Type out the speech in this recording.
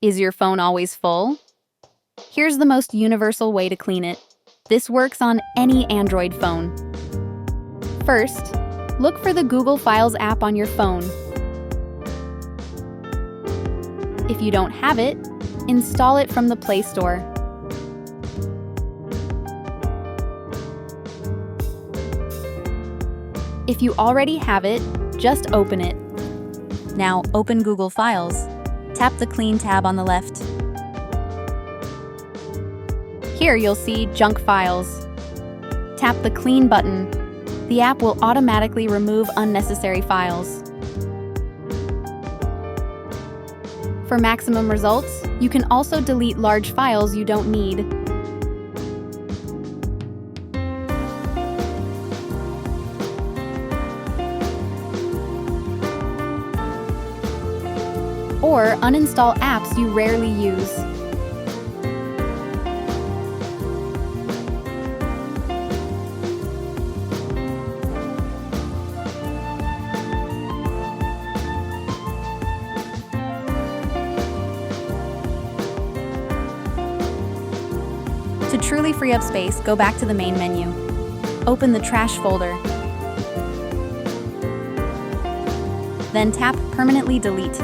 Is your phone always full? Here's the most universal way to clean it. This works on any Android phone. First, look for the Google Files app on your phone. If you don't have it, install it from the Play Store. If you already have it, just open it. Now open Google Files. Tap the Clean tab on the left. Here you'll see Junk Files. Tap the Clean button. The app will automatically remove unnecessary files. For maximum results, you can also delete large files you don't need. Or uninstall apps you rarely use. To truly free up space, go back to the main menu. Open the Trash folder. Then tap Permanently Delete.